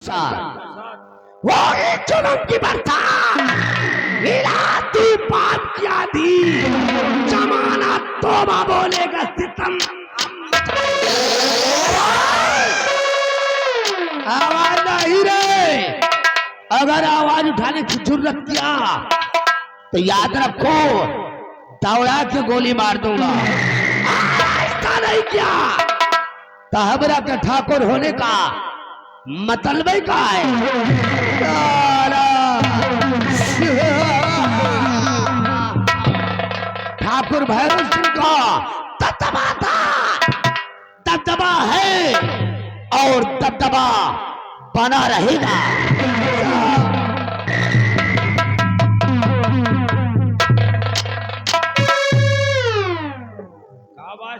साथ वो एक जुल्म की बरसात तू पाप किया दी जमाना तोबा बोलेगा सितम आवाज नहीं रे। अगर आवाज उठाने की जरूरत किया तो याद रखो दौड़ा के गोली मार दूंगा। ऐसा नहीं किया तो हमरा के ठाकुर होने का मतलब ही का है। ठाकुर भैरव सिंह का दबदबा था, दबदबा है और दबदबा बना रहेगा।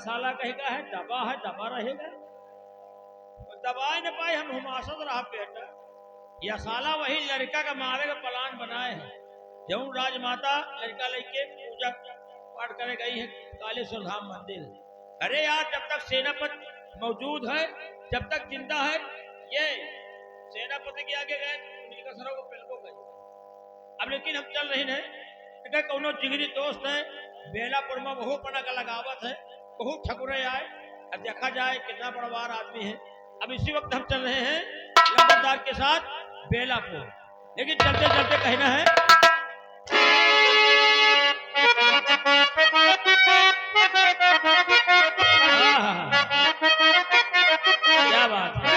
साला कहेगा है दबा रहेगा, दबा न पाए हम हुमासत रहा पेट या साला वही लड़का का मारे का प्लान बनाए हैं। जब राजमाता लड़का लेके पूजा पाठ करे गई है कालेश्वर धाम मंदिर। अरे यार जब तक सेनापति मौजूद है, जब तक जिंदा है, ये सेनापति के आगे गए उनका सरों को पिलको गए। अब लेकिन हम चल रहे हैं कौनो जिगरी दोस्त है बेलापुर में बहु पना का लगावत है, बहुत ठकुरे आए। अब देखा जाए कितना बड़वार आदमी है। अब इसी वक्त हम चल रहे हैं लंबरदार के साथ बेलापुर, लेकिन चलते चलते कहना है क्या बात है।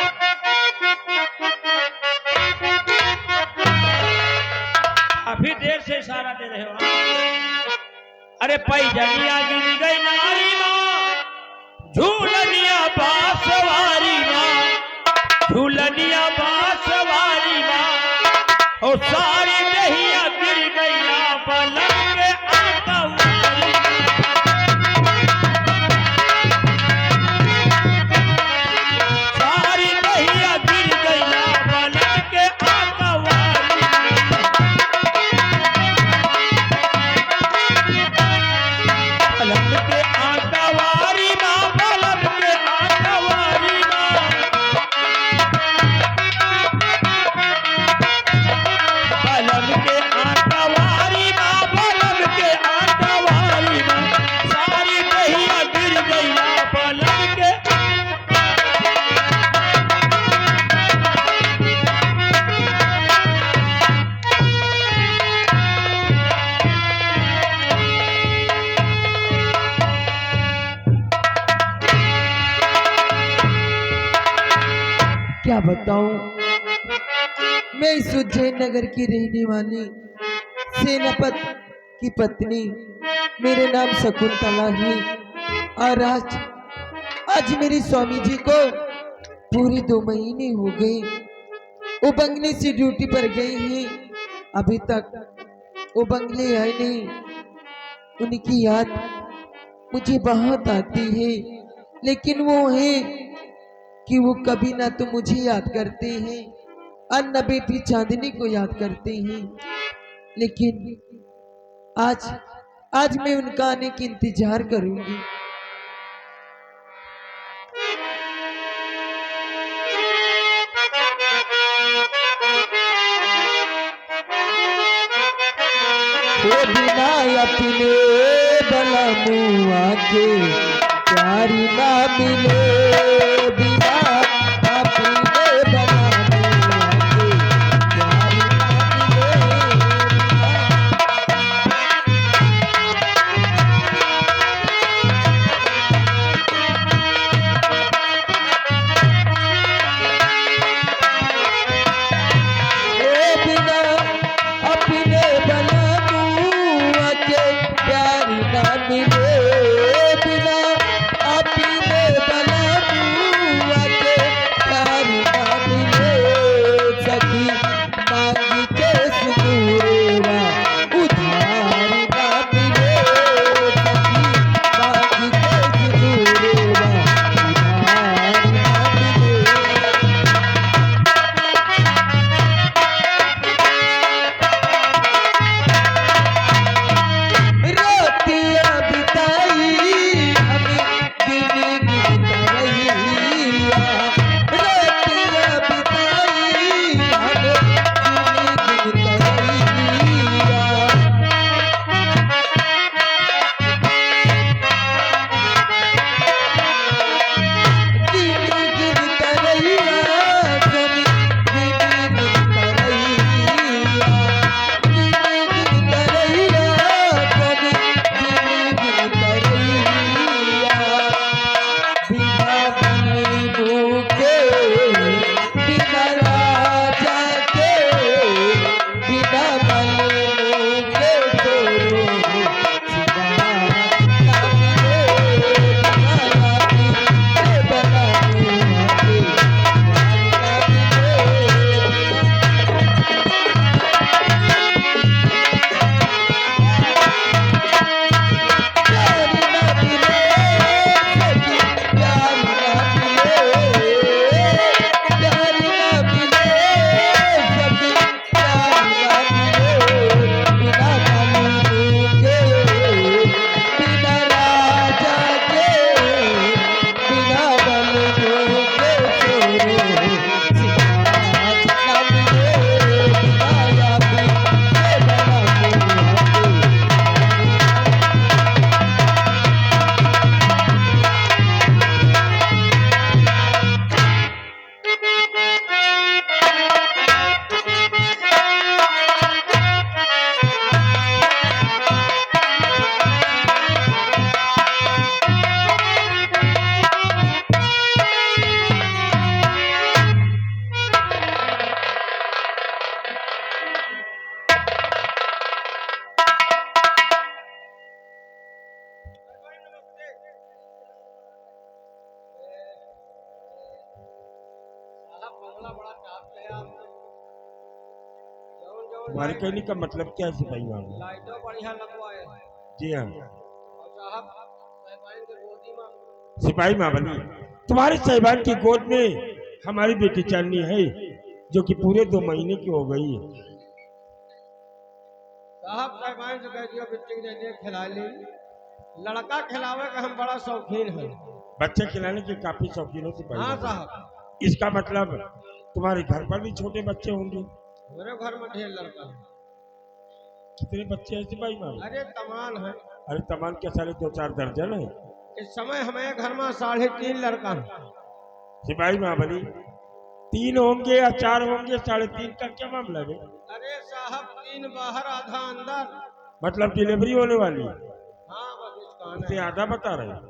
अभी देर से इशारा दे रहे हो। अरे पैजनिया गिर गई नारी माँ झूलनिया बांसवारी माँ, झूलनिया बांसवारी माँ और सारी दहिया गिर गई पलंग के आंगनवाड़ी सारी दहिया गिर गई पलंग के आंगनवाड़ी पलंग के आंगनवाड़ी माँ, पलंग के आंगनवाड़ी माँ, पलंग के आंगनवाड़ी माँ, पलंग के आंगनवाड़ी माँ, सारी दहिया गिर गई पलंग के। क्या बताऊं, मैं इस उज्जैन नगर की रहने वाली सेनापति की पत्नी, मेरे नाम शकुंतला है। और आज मेरे स्वामी जी को पूरे 2 महीने हो गए, वो बंगले से ड्यूटी पर गए हैं, अभी तक वो बंगले आए नहीं। उनकी याद मुझे बहुत आती है, लेकिन वो है कि वो कभी ना तो मुझे याद करते हैं और न बेटी चांदनी को याद करते हैं। लेकिन आज मैं उनका आने की इंतजार करूंगी। वो बिना अपने बला मुआ के प्यारी ना मिले, बिना अपने बला मुआ के प्यारी ना मिले। बिना अपने बला मुआ के प्यारी ना मिले, बिना अपने बला मुआ तुम्हारे कहने का मतलब क्या है सिपाही मामा? लाइटों बढ़िया लगवाए हैं। जी हाँ और साहब साहिबान के गोदी में सिपाही मामा, तुम्हारे साहिबान की गोद में हमारी बेटी चांदनी है, जो कि पूरे 2 महीने की हो गई है। साहब साहिबान से कह दिया बिट्टी दे दे खिला ली। लड़का खिलावे का हम बड़ा शौकीन है। बच्चे खिलाने के काफी शौकीन हो सिपाही हाँ मामा। साहब, इसका मतलब तुम्हारे घर पर भी छोटे बच्चे होंगे। मेरे घर में ढेर लड़का है। कितने बच्चे हैं सिपाही मामा? अरे तमान है। अरे तमाम के सारे 2-4 दर्जन है। इस समय हमें घर में 3.5 लड़का है। सिपाही महाबली 3 होंगे या 4 होंगे, 3.5 का क्या मामला है? अरे साहब 3 बाहर आधा अंदर। मतलब डिलीवरी होने वाली है। हाँ बस इसका उसे आधा बता रहे हैं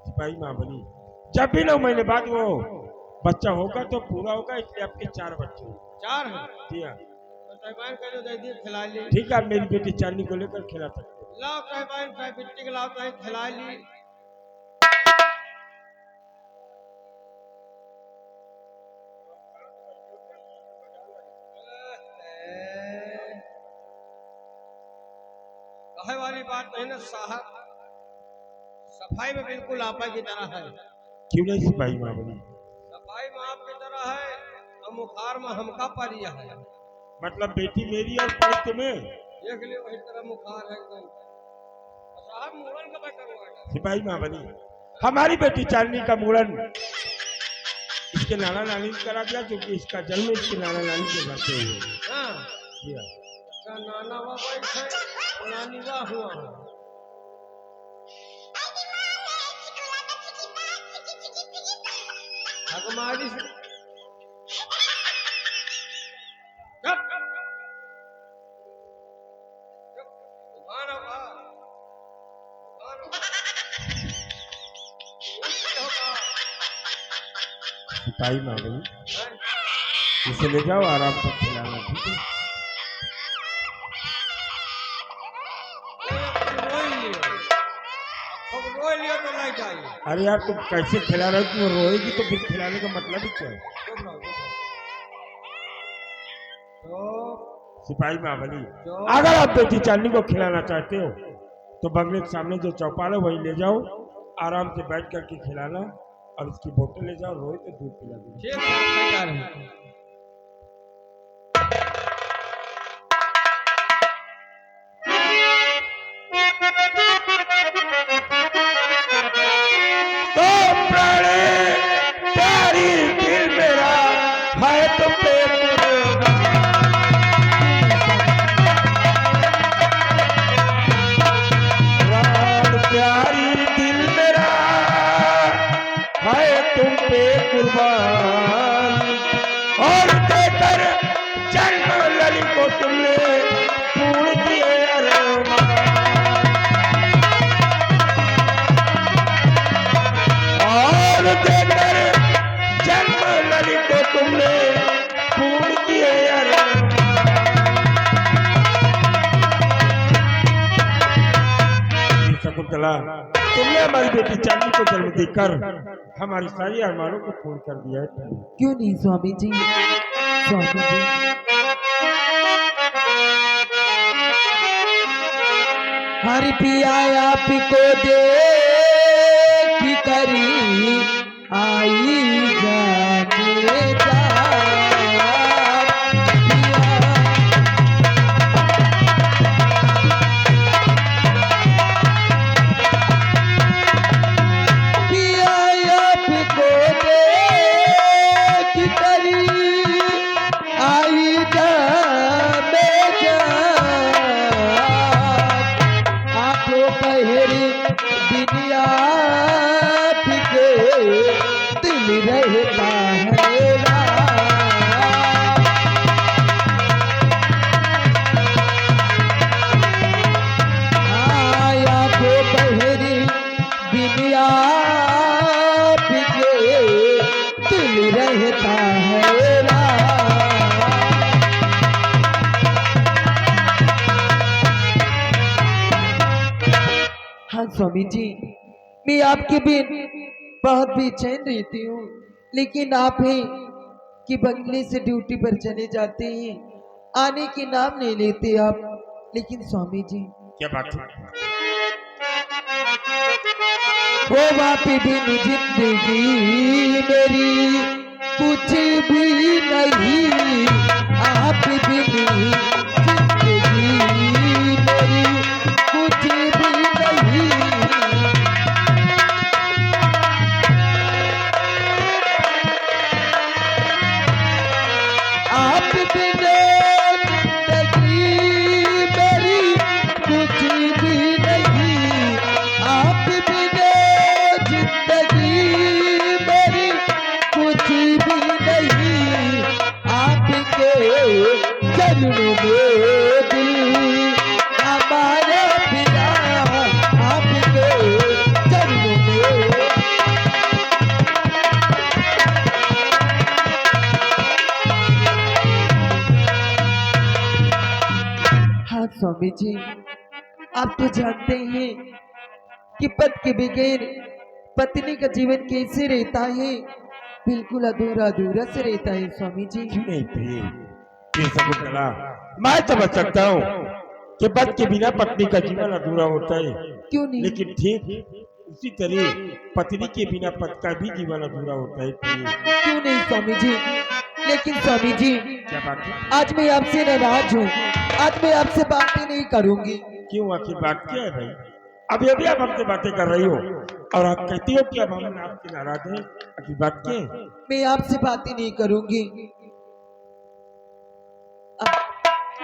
सिपाही महाबली। जब भी 9 महीने बाद वो बच्चा होगा तो पूरा होगा, इसलिए आपके 4 बच्चे होंगे। 4 है। जी हाँ तो साहिबान कह दे दी खिला ली। ठीक है, आप मेरी बेटी चांदनी को लेकर खिला सकते हो। लाओ साहिबान साहब बिट्टी के लाओ तो खिला ली। कहे वाली बात नहीं ना साहब, सफाई में बिल्कुल आपा की तरह है। क्यों नहीं सिपाही महाबली? सफाई में आपकी तरह है और मुखार में हमका परिया है। मतलब बेटी मेरी और पुत्र में। देख लियो वही तरह मुखार है एकदम। और साहब मुगल का बैठा हुआ है। सिपाही महाबली हमारी बेटी चांदनी का मुड़न इसके नाना नानी ने करा दिया, क्योंकि इसका जन्म इसके नाना नानी के घर से हुआ। हाँ जी हाँ अच्छा, नाना वा बैठे नानी वा हुआ है। हमारी सिपाही महाबली इसे ले जाओ, आराम से खिलाना, ठीक है? रोई लियो तो नहीं चाहिए। अरे यार तुम कैसे खिला रहे हो? तुम रोएगी तो फिर खिलाने का मतलब ही क्या है? तो सिपाही महाबली अगर आप बेटी चांदनी को खिलाना चाहते हो तो बंगले के सामने जो चौपाल है वहीं ले जाओ, आराम से बैठ करके खिलाना, और इसकी बोतल ले जाओ, रोए तो दूध पिला दो। ठीक है तैयार है। तो प्राणे प्यारी दिल मेरा है तुम पे प्राण प्यारी दिल मेरा है तुम पे कुर्बान, और देकर जन्म लली को तुमने पूर्ण किए अरमान, और देकर जन्म लली को तुमने पूर्ण किए अरमान। शकुंतला तुमने हमारी बेटी चांदनी को जन्म देकर हमारी सारी अरमानों को पूर्ण कर दिया है। क्यों नहीं स्वामी जी, स्वामी जी। हर पिया आपको दे की करी आई जाने जा रहता है आया तो बहरी बिनिया पिके दिल रहता है हाँ स्वामी जी, मैं आपके बिन बहुत बेचैन रहती हूँ, लेकिन आप ही कि बंगले से ड्यूटी पर चले जाते हैं आने के नाम नहीं लेते आप। लेकिन स्वामी जी, क्या बात है? वो बाप बिन जिंदगी मेरी कुछ भी नहीं, आप बिन जिंदगी मेरी कुछ भी नहीं। आप बिन जिंदगी मेरी कुछ भी नहीं, आप बिन जिंदगी मेरी कुछ भी नहीं। आपके चरणों में दिल हमारा पिया, आपके चरणों में। हाँ स्वामी जी, आप तो जानते हैं कि पति के बगैर पत्नी का जीवन कैसे रहता है, बिल्कुल अधूरा अधूरा से रहता है स्वामी जी। क्यों नहीं प्रिय? ये शकुंतला, मैं समझ सकता हूँ कि पति के बिना पत्नी का जीवन अधूरा होता है, क्यों नहीं? लेकिन ठीक उसी तरह पत्नी के बिना पति का भी जीवन अधूरा होता है प्रिय। क्यों नहीं स्वामी जी? लेकिन स्वामी जी, क्या बात है? आज मैं आपसे नाराज हूँ, आज मैं आपसे बातें नहीं करूंगी। क्यों, आखिर बात क्या है भाई? अभी अभी आप हमसे बातें कर रही हो और आप कहती हो कि अब हम आपसे नाराज हैं, आखिर बात क्या है? मैं आपसे बातें नहीं करूंगी।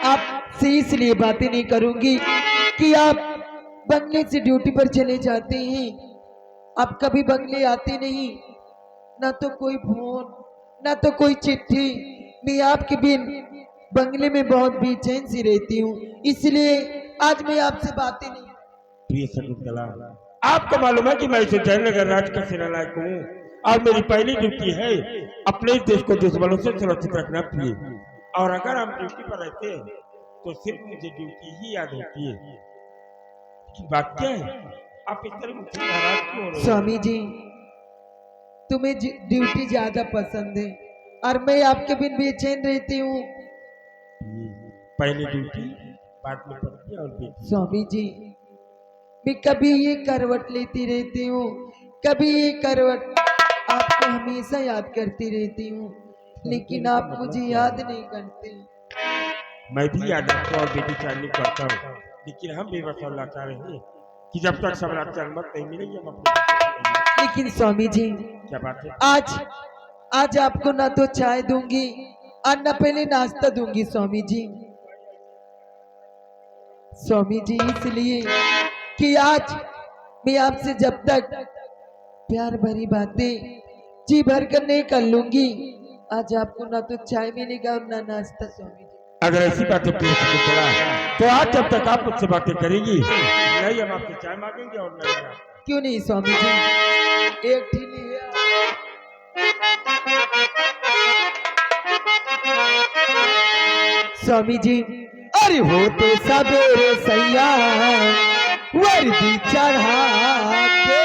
आपसे इसलिए बातें नहीं करूंगी कि आप बंगले से ड्यूटी पर चले जाते हैं, आप कभी बंगले आते नहीं, ना तो कोई फोन ना तो कोई चिट्ठी। मैं आपके बिन बंगले में बहुत बेचैन सी रहती हूँ, इसलिए आज मैं आपसे बातें नहीं। प्रिय शकुंतला, आपको मालूम है कि मैं इस जयनगर राज का सेनानायक हूँ और मेरी पहली ड्यूटी है अपने इस देश को दुश्मनों से सुरक्षित रखना प्रिय। और अगर हम ड्यूटी पर रहते हैं तो सिर्फ मुझे ड्यूटी ही याद होती है। कि बात क्या है? आप इस तरह मुझसे नाराज क्यों हो रहे हो? स्वामी जी, तुम्हें ड्यूटी ज्यादा पसंद है और मैं आपके बिन बेचैन रहती हूँ। पहली ड्यूटी, बाद में पत्नी और बेटी। स्वामी जी, मैं कभी ये करवट लेती रहती हूँ, कभी ये करवट, आपको हमेशा याद करती रहती हूँ, लेकिन आप मुझे याद नहीं करते। मैं भी याद रखता और बेटी चाहनी करता हूँ, लेकिन हम बेबस और लाचार हैं कि जब तक सम्राट की अनुमति नहीं मिलेगी हम अपने। लेकिन स्वामी जी, क्या बात है? आज आपको ना तो चाय दूंगी और न पहले नाश्ता दूंगी स्वामी जी। स्वामी जी, इसलिए कि आज मैं आपसे जब तक प्यार भरी बातें जी भर कर नहीं कर लूंगी, आज आपको ना तो चाय मिलेगा और ना नाश्ता स्वामी जी। अगर ऐसी बातें प्रिय शकुंतला, तो आज जब तक आप मुझसे बातें करेंगी नहीं हम आपसे चाय मांगेंगे और नहीं आप। क्यों नहीं स्वामी जी, एक ठीली है। स्वामी जी, अरे होते सवेरे सैया वर्दी चढ़ा के,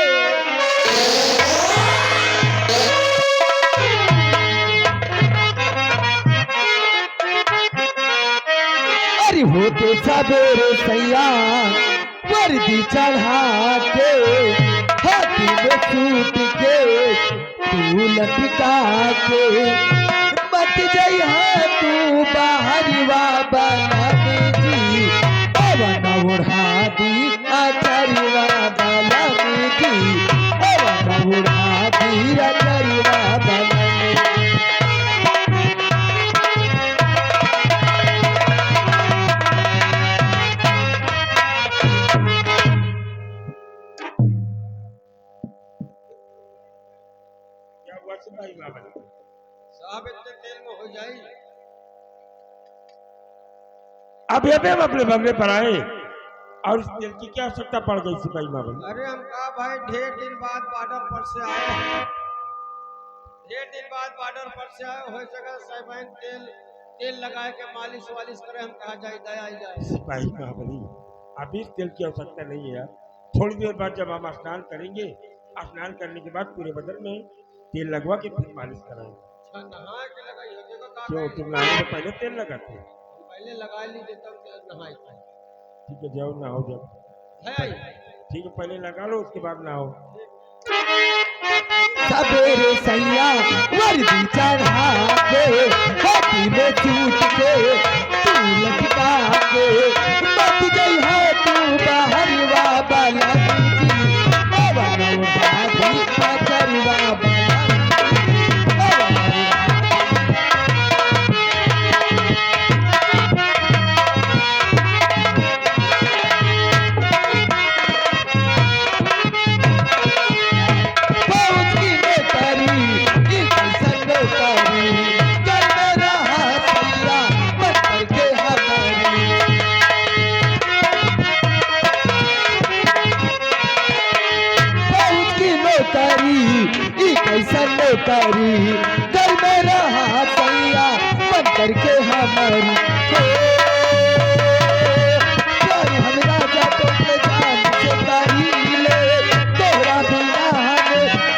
अरे होते सवेरे सैया वर्दी चढ़ा के, हाथी में सूट के तू लटका के, मत जइहा तू बाहरवा बनाने जी, पवन उड़ा दी अचरवा बनाने जी, पवन उड़ा दी अचरवा बनाने। क्या हुआ सिपाही बाबा? साहब इतने तेल में हो जाए। अभी अभी हम अपने बंगले पर आए और इस तेल की क्या आवश्यकता पड़ गई सिपाही बाबा? अरे हम कहा भाई ढेर दिन बाद बॉर्डर पर से आए हैं, ढेर दिन बाद बॉर्डर पर से आए, हो सका साहब तेल लगाए के मालिश वालिश करे, हम कहा जाए दया आई जाए। सिपाही महाबली, अभी इस तेल की आवश्यकता नहीं है यार, थोड़ी देर बाद जब हम स्नान करेंगे, स्नान करने के बाद पूरे बदन में तेल लगवा के फिर मालिश कराएंगे। अच्छा नहा के लगाई हो, देखो क्यों, तुम नहाने से पहले तेल लगाते हो? पहले लगा लीजिए तब नहाए खाए। ठीक है, जाओ नहाओ जब। है ठीक है, पहले लगा लो, उसके बाद नहाओ। सवेरे सैया वर्दी चढ़ा के हाथी में सूट के तू लटका के मत गई है तू बाहरवा वाला पवन बाधी अचरवा वाला फौज की नौकरी की कैसन नौकरी कर मेरा हसैया पत्थर के हमारी फौज की नौकरी की कैसन नौकरी कर मेरा हसैया पत्थर के हमारी प्यार हमरा जातो के जान से तारी ले तोहरा बिना हम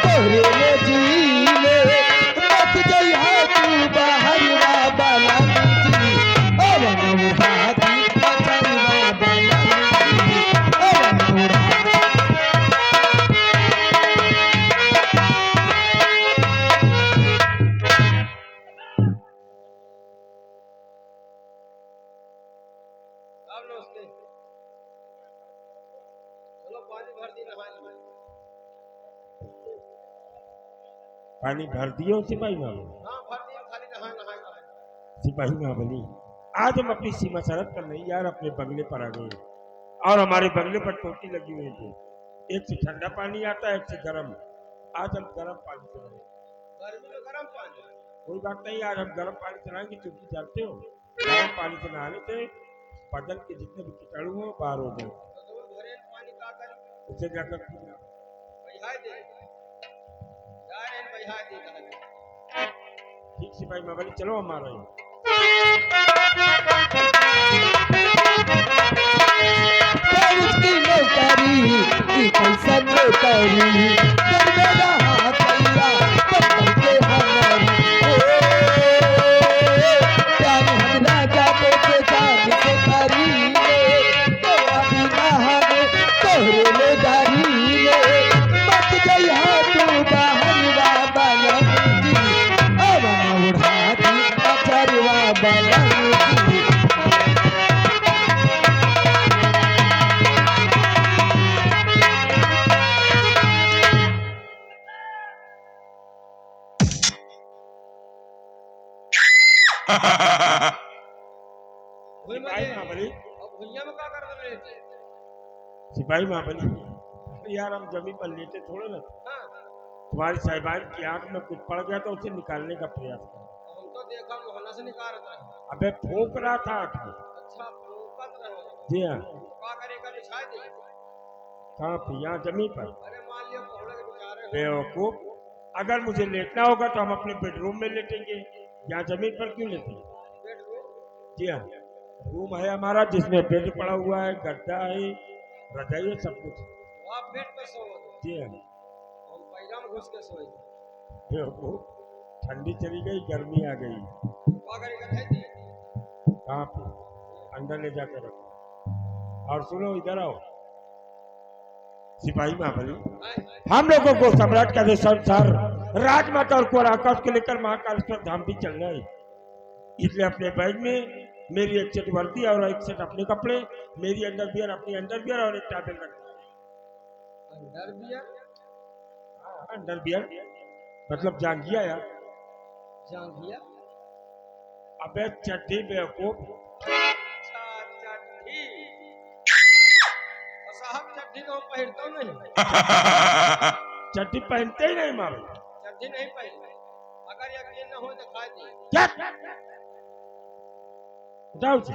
तोहरे ले जी ले मत गई है तू बाहरवा वाला जी अवन उड़ाती अचरवा वाला जी अवन उड़ाती आप नमस्ते। चलो पानी भर दी नहा लो। पानी भर दियो सिपाही महाबली। हाँ भर दी, खाली नहा नहाए खाए। सिपाही महाबली, आज हम अपनी सीमा सरहद पर नहीं यार अपने बंगले पर आ गए और हमारे बंगले पर टोटी लगी हुई थी। एक से ठंडा पानी आता है, एक से गर्म। आज हम गर्म पानी चलाएंगे। गर्मी में गर्म पानी। कोई बात नहीं, आज हम गर्म पानी चलाएंगे क्योंकि जानते हो गर्म पानी से नहाने से बदन के जितने भी कीटाणु हो बाहर हो जाए। तो तुम घरेल पानी का कर उसे जाकर पीना। बहिहाय दे। जा रहे हैं बहिहाय दे कहा। ठीक सिपाही महाबली, चलो हम आ रहे हैं। फौज की नौकरी की कैसन नौकरी कर मेरा हसैया पत्थर के हमारी प्यार हमरा जातो के जान से तारी ले तोरा बिना हम तोहरे ले जारी ले मत गई है तू बाहरवा वाला जी अवन उड़ाती अचरवा वाला जी भूल सिपाही मत महाबली, अब भुइया में क्या कर रहे थे? सिपाही महाबली, यार हम जमीन पर लेटे थोड़े ना। हाँ तुम्हारी साहिबान की आंख में कुछ पड़ गया तो उसे निकालने का प्रयास करो। हम तो देखा मोहल्ला से निकाल रहा है। अबे फूंक रहा था आंख में। अच्छा फूकत रहो। जी हाँ। क्या करेगा बिछा दे। कहाँ पे? यहाँ जमीन पर। अरे मान लिया कोहड़े के बेचारे हो। बेवकूफ, अगर मुझे लेटना होगा तो हम अपने बेडरूम में लेटेंगे, यहाँ जमीन पर क्यों लेटेंगे? बेडरूम जी हाँ, रूम है हमारा जिसमें बेड पड़ा हुआ है, गद्दा है, रजाई है, सब कुछ। आप बेड पे सो। जी हाँ। हम पैजाम घुस के सोए। बेवकूफ, ठंडी चली गई, गर्मी आ गई। क्या करेगा है दी। कहाँ पे? अंदर ले जाकर रखो। और सुनो, इधर आओ सिपाही महाबली, हम लोगों को सम्राट का अनुसार राजमाता और कुंवर आकाश को लेकर महाकालेश्वर धाम भी चलना है। इसलिए अपने बैग में मेरी एक सेट वर्दी और एक सेट अपने कपड़े, मेरी अंडरवियर, अपनी अंडरवियर और एक टॉवेल रखना है। अंडरवियर? हाँ, अंडरवियर मतलब जांघिया यार। जांघिया? अबे चड्डी बेवकूफ। अच्छा चड्ढी। और साहब चड्ढी तो हम पहनता नहीं। चड्डी पहनते ही नहीं मारो। चड्ढी नहीं पहनते। अगर यकीन न हो तो खा दी। क्या? जाओ से।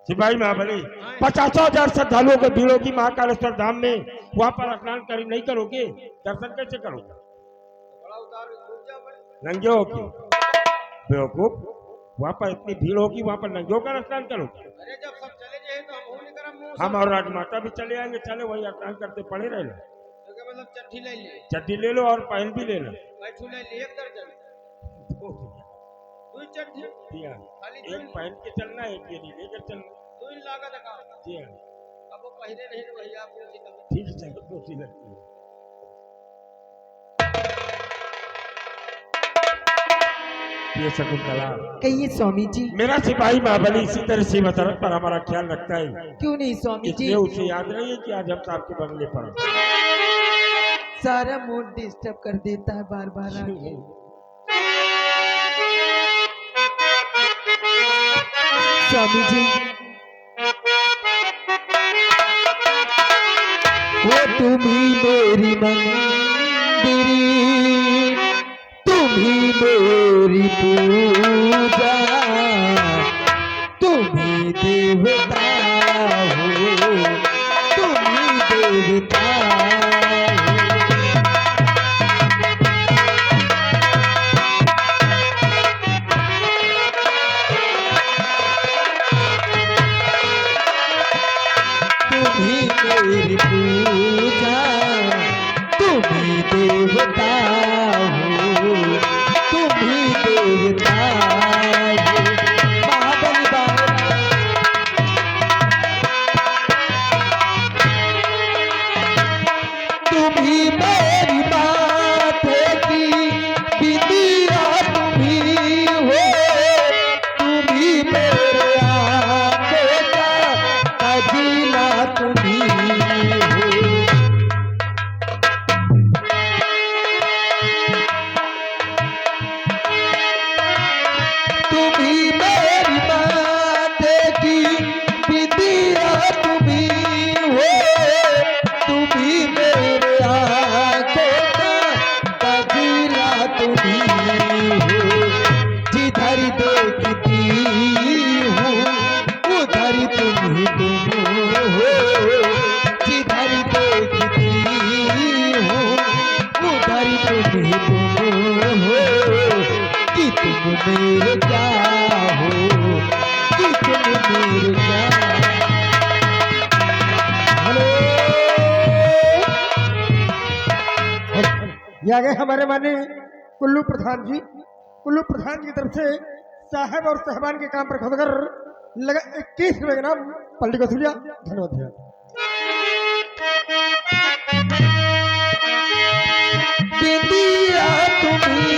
सिपाही महाबली, 50,000 श्रद्धालुओं के भीड़ होगी महाकालेश्वर धाम में, वहां पर स्नान कर नहीं करोगे, दर्शन कैसे करोगे? बड़ा उतार डूब जा भाई। नंगे होके बेवकूफ, वहां पर इतनी भीड़ होगी, वहां पर नंगे होकर स्नान करोगे? अरे जब सब चले जाए तो हम नहीं करम मुंह हम और राजमाता भी चले आएंगे, चले वही स्नान करते पड़े रहे। तो क्या मतलब चड्ढी ले लिए। चड्डी ले लो और पहन भी ले लो। बैठू ले लिए 1 दर्जन। तू चढ़ जी हाँ। खाली एक पहन के चलना है, एक ये नहीं लेकर चलना। तू लागत का जी हाँ। अब वो पहले नहीं तो भैया आपको की तब ठीक है, चलो कोसी लगती है। ये शकुंतला, कहिए स्वामी जी। मेरा सिपाही महाबली इसी तरह से वतन पर हमारा ख्याल रखता है, क्यों नहीं स्वामी जी, इसलिए उसे याद नहीं है कि आज हम साहब के बंगले पर हैं। सारा मूड डिस्टर्ब कर देता है बार बार आके। स्वामी जी, वो तुम्ही मेरी मंदिरी, तुम्ही मेरी पूजा, तुम्ही देवता हो, तुम्ही देवता हो। तुम्ही मेरी पूजा, तुम्ही देवता हो, तुम्ही देवता हो। महाबली बाबा, तुम्ही मेरी माथे की बिंदिया, तुम्ही हो, तुम्ही मेरे आंखों का कजीला, तुम्ही हो। तुम्ही मेरी माथे की बिंदिया, तुम्ही हो, तुम्ही मेरे आंखों का कजीला, तुम्ही हो। जिधर देखती हूँ उधर तुम हो, जिधर देखती हूँ उधर तुम हो, कि तुम मेरे क्या हो, कि तुम मेरे क्या। हेलो, ये आ गए हमारे माने कुल्लू प्रधान जी। कुल्लू प्रधान की तरफ से साहब और साहबान के काम पर खबर लगा 21 रुपए का नाम पलटी वसूलिया। धन्यवाद भैया। बिंदिया तुम्ही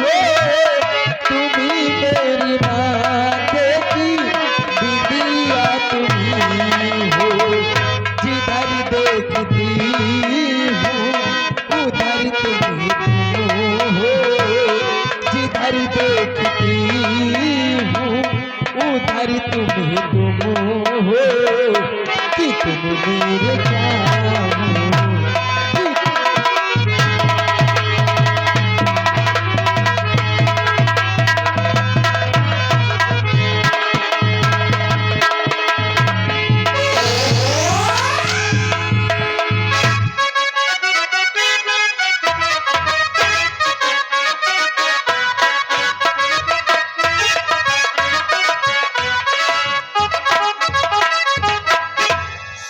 हो, तुम्ही मेरी माथे की बिंदिया, तुम्ही हो। जिधर देखती हूँ उधर तुम्ही हो, जिधर देखती हूँ उधर तुम्ही हो, कि तुम मेरे क्या हो, कि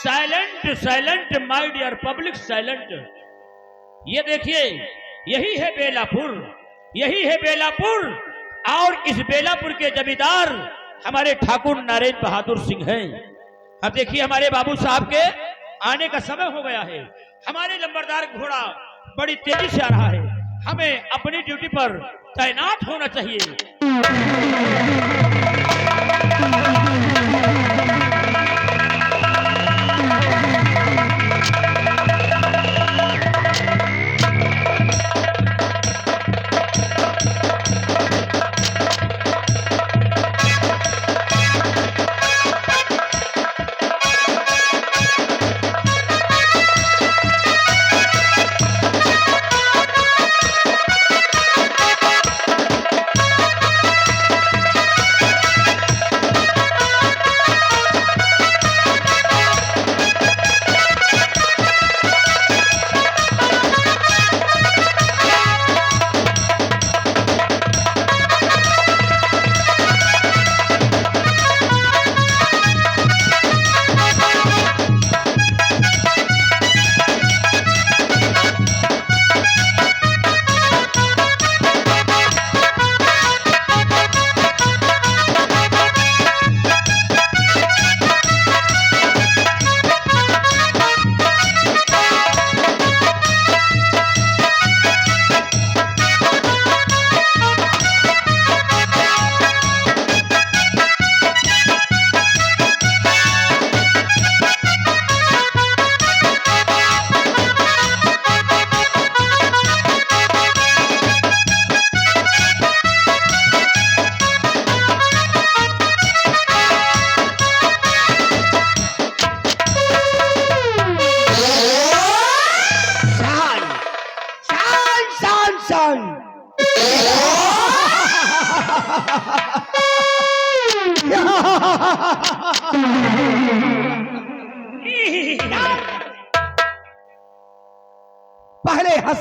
silent silent my dear public silent. ये देखिए, यही है बेलापुर, यही है बेलापुर। और इस बेलापुर के जमींदार हमारे ठाकुर नरेंद्र बहादुर सिंह हैं। अब देखिए, हमारे बाबू साहब के आने का समय हो गया है। हमारे नंबरदार घोड़ा बड़ी तेजी से आ रहा है। हमें अपनी ड्यूटी पर तैनात होना चाहिए।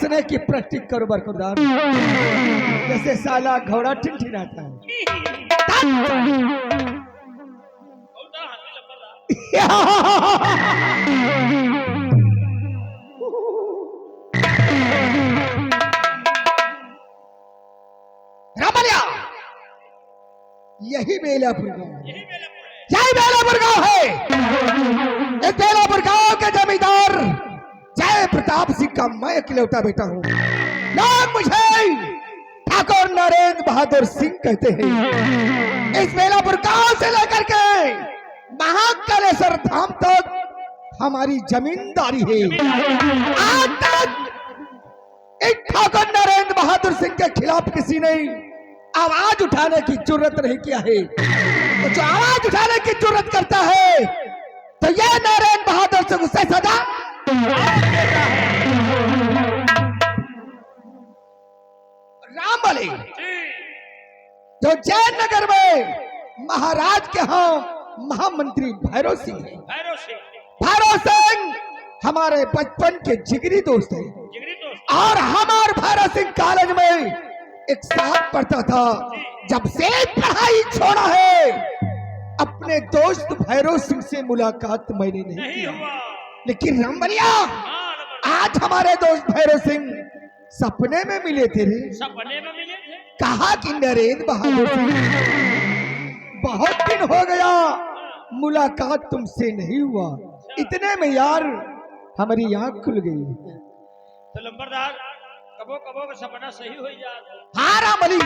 हंसने की प्रैक्टिस करो बरखुरदार, जैसे साला घोड़ा ठिठिनाता है। बोलता हंसी लंबरदार। रामलिया, यही बेलापुर गाँव है, यही बेलापुर है। यही बेलापुर गाँव है। इस बेलापुर गाँव के जमींदार जय प्रताप सिंह का मैं इकलौता बेटा हूँ। लोग मुझे ठाकुर नरेंद्र बहादुर सिंह कहते हैं। इस बेलापुर गांव से लेकर के महाकालेश्वर धाम तक हमारी जमींदारी है। आज तक एक ठाकुर नरेंद्र बहादुर सिंह के खिलाफ किसी ने आवाज उठाने की जरूरत नहीं किया है। तो जो आवाज उठाने की जरूरत करता है तो यह नरेंद्र बहादुर सिंह उससे सदा रामबली जो जयनगर में महाराज के यहाँ महामंत्री भैरव सिंह है। भैरव सिंह, भैरव सिंह हमारे बचपन के जिगरी दोस्त हैं जिगरी दोस्त। और हमारे भैरव सिंह कॉलेज में एक साथ पढ़ता था। जब से पढ़ाई छोड़ा है अपने दोस्त भैरव सिंह से मुलाकात मैंने नहीं नहीं किया। हुआ। लेकिन रामबलिया हाँ नंबरदार, आज हमारे दोस्त भैरव सिंह सपने में मिले थे रे। सपने में मिले थे। कहा कि नरेंद्र बहादुर सिंह बहुत दिन हो गया मुलाकात तुमसे नहीं हुआ। इतने में यार हमारी आंख खुल गई। तो लंबरदार कबो कबो का सपना सही हो जाता। हाँ रामबली,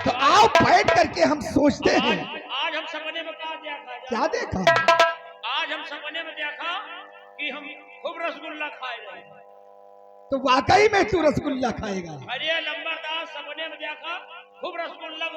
तो आओ बैठ करके हम सोचते आज हैं। आज हम सपने में क्या देखा? क्या देखा? आज हम सपने में देखा कि हम खूब रसगुल्ला खाए रहे। तो वाकई में तू रसगुल्ला खाएगा? अरे लंबरदार सपने में देखा खूब रसगुल्ला